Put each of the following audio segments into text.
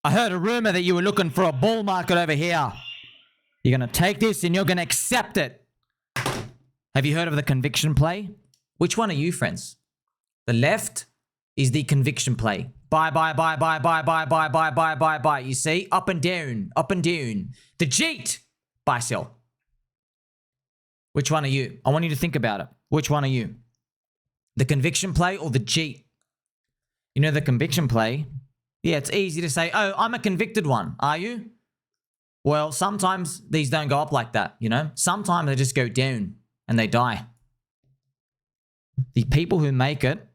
I heard a rumor that you were looking for a bull market over here. You're going to take this and you're going to accept it. Have you heard of the conviction play? Which one are you, friends? The left is the conviction play. Buy, buy, buy, buy, buy, buy, buy, buy, buy, buy, buy. You see? Up and down, up and down. The cheat. Buy, sell. Which one are you? I want you to think about it. Which one are you? The conviction play or the cheat? You know the conviction play? Yeah, it's easy to say, oh, I'm a convicted one. Are you? Well, sometimes these don't go up like that, you know? Sometimes they just go down and they die. The people who make it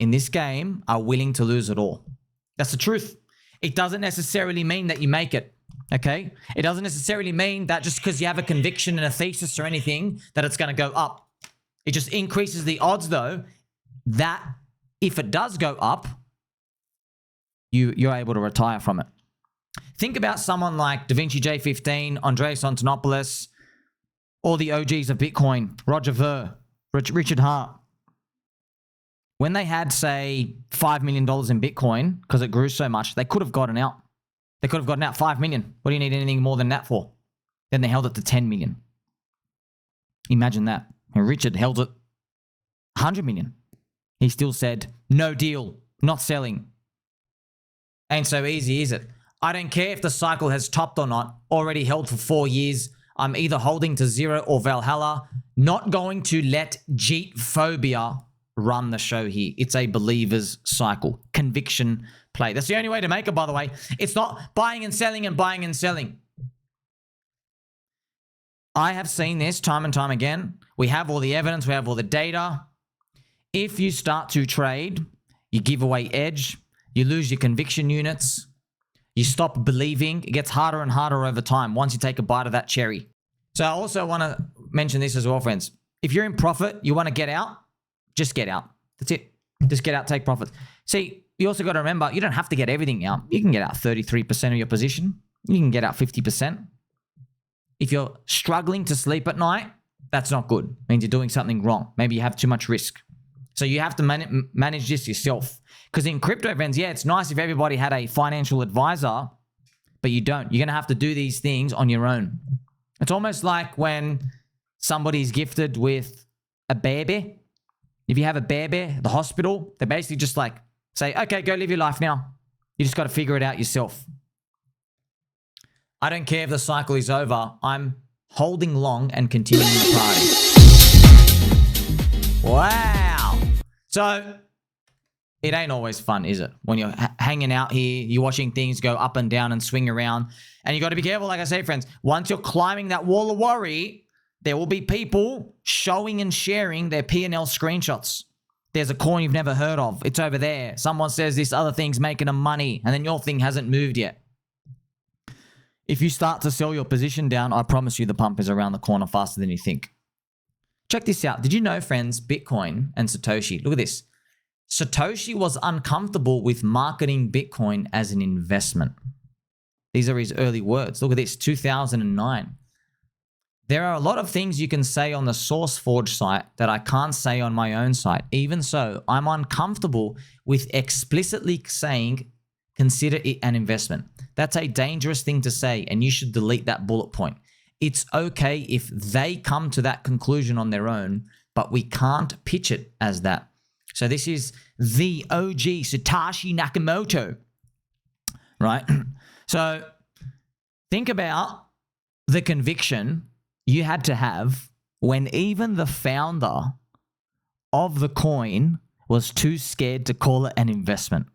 in this game are willing to lose it all. That's the truth. It doesn't necessarily mean that you make it, okay? It doesn't necessarily mean that just because you have a conviction and a thesis or anything that it's going to go up. It just increases the odds, though, that if it does go up, you're able to retire from it. Think about someone like Da Vinci J15, Andreas Antonopoulos, all the OGs of Bitcoin, Roger Ver, Richard Hart. When they had, say, $5 million in Bitcoin, because it grew so much, they could have gotten out. They could have gotten out 5 million. What do you need anything more than that for? Then they held it to 10 million. Imagine that. And Richard held it 100 million. He still said, no deal, not selling. Ain't so easy, is it? I don't care if the cycle has topped or not, already held for 4 years. I'm either holding to zero or Valhalla. Not going to let Jeet phobia run the show here. It's a believer's cycle. Conviction play. That's the only way to make it, by the way. It's not buying and selling and buying and selling. I have seen this time and time again. We have all the evidence. We have all the data. If you start to trade, you give away edge. You lose your conviction units. You stop believing. It gets harder and harder over time once you take a bite of that cherry. So I also want to mention this as well, friends. If you're in profit, you want to get out, just get out. That's it. Just get out, take profits. See, you also got to remember, you don't have to get everything out. You can get out 33% of your position. You can get out 50%. If you're struggling to sleep at night, that's not good. It means you're doing something wrong. Maybe you have too much risk. So you have to manage this yourself. Because in crypto, friends, yeah, it's nice if everybody had a financial advisor, but you don't. You're going to have to do these things on your own. It's almost like when somebody's gifted with a baby. If you have a baby at the hospital, they basically just like say, okay, go live your life now. You just got to figure it out yourself. I don't care if the cycle is over. I'm holding long and continuing the party. Wow. So it ain't always fun, is it? When you're hanging out here, you're watching things go up and down and swing around. And you got to be careful, like I say, friends. Once you're climbing that wall of worry, there will be people showing and sharing their P&L screenshots. There's a coin you've never heard of. It's over there. Someone says this other thing's making them money, and then your thing hasn't moved yet. If you start to sell your position down, I promise you the pump is around the corner faster than you think. Check this out. Did you know, friends, Bitcoin and Satoshi, look at this. Satoshi was uncomfortable with marketing Bitcoin as an investment. These are his early words. Look at this, 2009. There are a lot of things you can say on the SourceForge site that I can't say on my own site. Even so, I'm uncomfortable with explicitly saying, consider it an investment. That's a dangerous thing to say, and you should delete that bullet point. It's okay if they come to that conclusion on their own, but we can't pitch it as that. So this is the OG Satoshi Nakamoto, right? So think about the conviction you had to have when even the founder of the coin was too scared to call it an investment.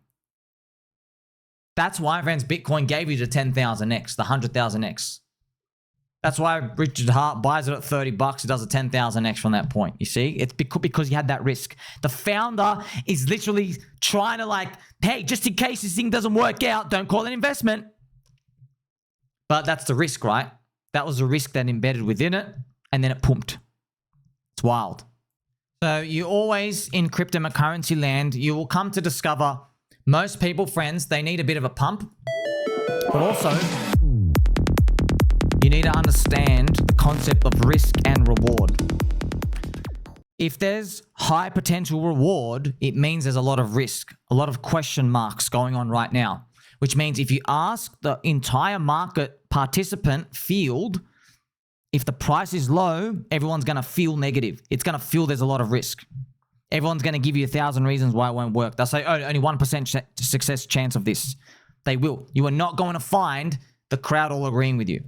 That's why, friends, Bitcoin gave you the 10,000x, the 100,000x. That's why Richard Hart buys it at $30. It does a 10,000x from that point. You see, it's because you had that risk. The founder is literally trying to like, hey, just in case this thing doesn't work out, don't call it an investment. But that's the risk, right? That was the risk that embedded within it, and then it pumped. It's wild. So you always, in cryptocurrency land, you will come to discover most people, friends, they need a bit of a pump, but also you need to understand the concept of risk and reward. If there's high potential reward, it means there's a lot of risk, a lot of question marks going on right now. which means if you ask the entire market participant field, if the price is low, everyone's going to feel negative. It's going to feel there's a lot of risk. Everyone's going to give you 1,000 reasons why it won't work. They'll say, oh, only 1% success chance of this. They will. You are not going to find the crowd all agreeing with you.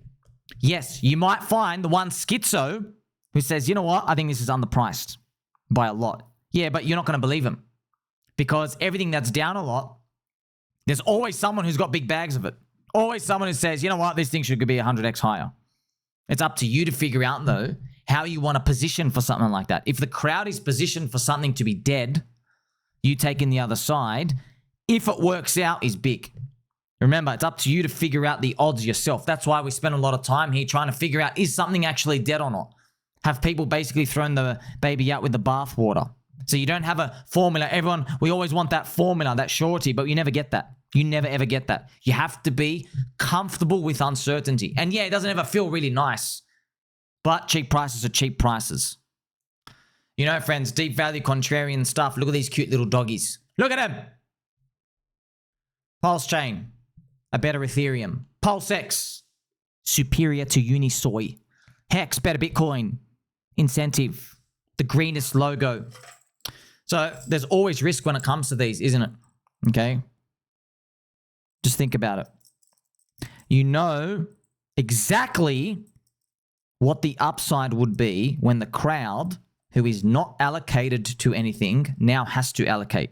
Yes, you might find the one schizo who says, you know what, I think this is underpriced by a lot. Yeah, but you're not going to believe him because everything that's down a lot, there's always someone who's got big bags of it. Always someone who says, you know what, this thing should be 100x higher. It's up to you to figure out, though, how you want to position for something like that. If the crowd is positioned for something to be dead, you taking the other side, if it works out, is big. Remember, it's up to you to figure out the odds yourself. That's why we spend a lot of time here trying to figure out, is something actually dead or not? Have people basically thrown the baby out with the bathwater? So you don't have a formula. Everyone, we always want that formula, that surety, but you never get that. You never ever get that. You have to be comfortable with uncertainty. And yeah, it doesn't ever feel really nice, but cheap prices are cheap prices. You know, friends, deep value contrarian stuff. Look at these cute little doggies. Look at them. Pulse chain, a better Ethereum. Pulse X, superior to Unisoi. Hex, better Bitcoin. Incentive, the greenest logo. So there's always risk when it comes to these, isn't it? Okay. Just think about it. You know exactly what the upside would be when the crowd, who is not allocated to anything, now has to allocate.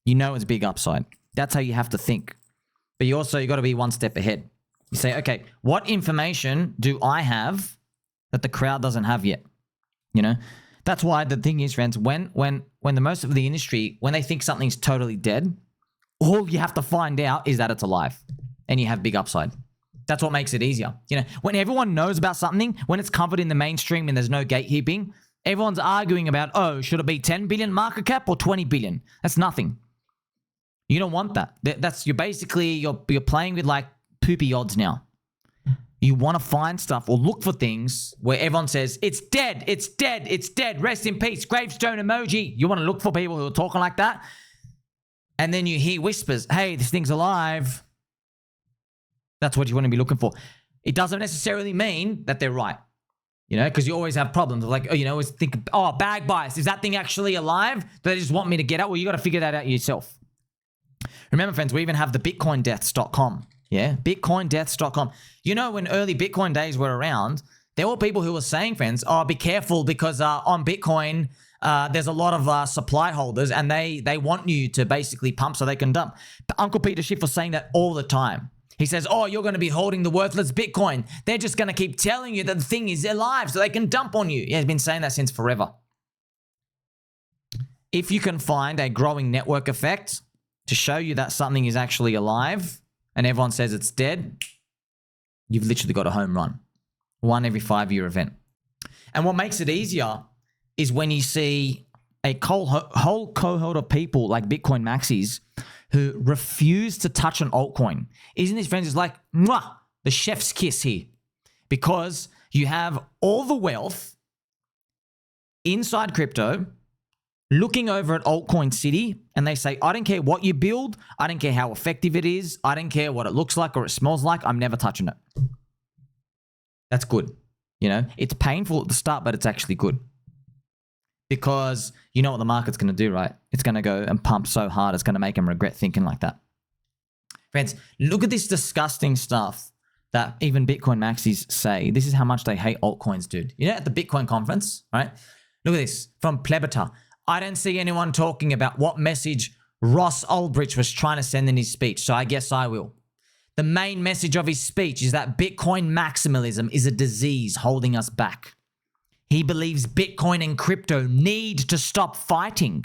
You know it's big upside. That's how you have to think. But you got to be one step ahead. You say, okay, what information do I have that the crowd doesn't have yet? You know, that's why the thing is, friends, when the most of the industry, when they think something's totally dead, all you have to find out is that it's alive and you have big upside. That's what makes it easier. You know, when everyone knows about something, when it's covered in the mainstream and there's no gatekeeping, everyone's arguing about, oh, should it be 10 billion market cap or 20 billion? That's nothing. You don't want that. You're playing with like poopy odds now. You want to find stuff or look for things where everyone says, it's dead, it's dead, it's dead, rest in peace, gravestone emoji. You want to look for people who are talking like that. And then you hear whispers, hey, this thing's alive. That's what you want to be looking for. It doesn't necessarily mean that they're right. You know, because you always have problems of like, always think, bag bias. Is that thing actually alive? Do they just want me to get out? Well, you got to figure that out yourself. Remember, friends, we even have the bitcoindeaths.com. Yeah, bitcoindeaths.com. You know, when early Bitcoin days were around, there were people who were saying, friends, be careful because on Bitcoin, there's a lot of supply holders and they want you to basically pump so they can dump. But Uncle Peter Schiff was saying that all the time. He says, you're going to be holding the worthless Bitcoin. They're just going to keep telling you that the thing is alive so they can dump on you. Yeah, he's been saying that since forever. If you can find a growing network effect to show you that something is actually alive and everyone says it's dead, you've literally got a home run. One every 5-year event. And what makes it easier is when you see a whole cohort of people like Bitcoin Maxis who refuse to touch an altcoin. Isn't this, friends, it's like, mwah, the chef's kiss here. Because you have all the wealth inside crypto looking over at altcoin city and they say, I don't care what you build. I don't care how effective it is. I don't care what it looks like or it smells like. I'm never touching it. That's good. You know, it's painful at the start, but it's actually good. Because you know what the market's going to do, right? It's going to go and pump so hard, it's going to make them regret thinking like that. Friends, look at this disgusting stuff that even Bitcoin Maxis say. This is how much they hate altcoins, dude. You know, at the Bitcoin conference, right? Look at this from Plebita. I don't see anyone talking about what message Ross Ulbricht was trying to send in his speech, so I guess I will. The main message of his speech is that Bitcoin maximalism is a disease holding us back. He believes Bitcoin and crypto need to stop fighting.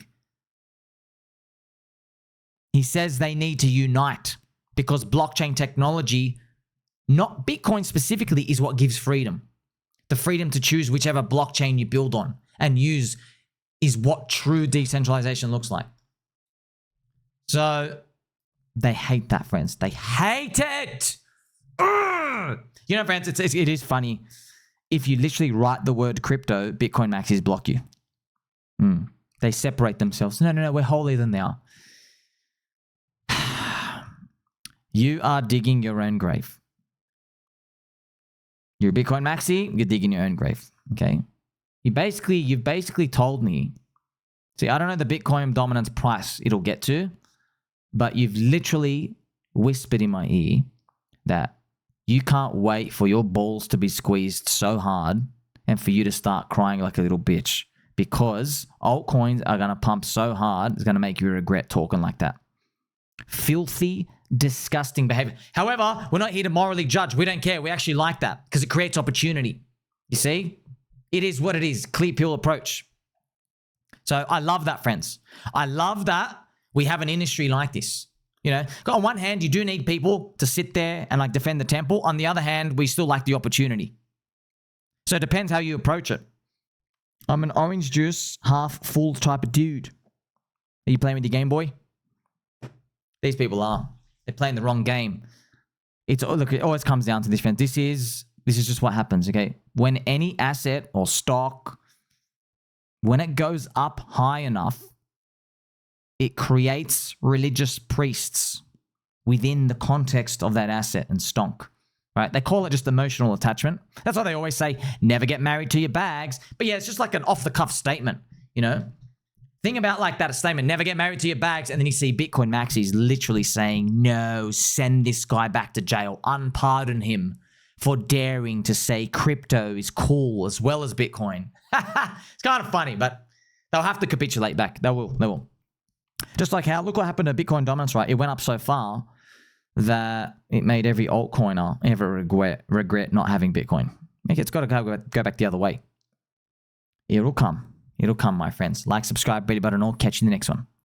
He says they need to unite because blockchain technology, not Bitcoin specifically, is what gives freedom. The freedom to choose whichever blockchain you build on and use is what true decentralization looks like. So they hate that, friends. They hate it. Ugh! You know, friends, it is funny. If you literally write the word crypto, Bitcoin Maxis block you. They separate themselves. No, we're holier than thou. You are digging your own grave. You're Bitcoin Maxi, you're digging your own grave. Okay? You've basically told me. See, I don't know the Bitcoin dominance price it'll get to, but you've literally whispered in my ear that you can't wait for your balls to be squeezed so hard and for you to start crying like a little bitch because altcoins are going to pump so hard, it's going to make you regret talking like that. Filthy, disgusting behavior. However, we're not here to morally judge. We don't care. We actually like that because it creates opportunity. You see? It is what it is. Clear pill approach. So I love that, friends. I love that we have an industry like this. You know, on one hand, you do need people to sit there and like defend the temple. On the other hand, we still like the opportunity. So it depends how you approach it. I'm an orange juice, half full type of dude. Are you playing with your Game Boy? These people are. They're playing the wrong game. Look, it always comes down to this, friends. This is just what happens, okay? When any asset or stock, when it goes up high enough, it creates religious priests within the context of that asset and stonk, right? They call it just emotional attachment. That's why they always say, never get married to your bags. But yeah, it's just like an off-the-cuff statement, you know? Think about like that statement, never get married to your bags. And then you see Bitcoin Maxi literally saying, no, send this guy back to jail. Unpardon him for daring to say crypto is cool as well as Bitcoin. It's kind of funny, but they'll have to capitulate back. They will. Just like how, look what happened to Bitcoin dominance, right? It went up so far that it made every altcoiner ever regret not having Bitcoin. It's got to go back the other way. It'll come. It'll come, my friends. Like, subscribe, belly button, all. Catch you in the next one.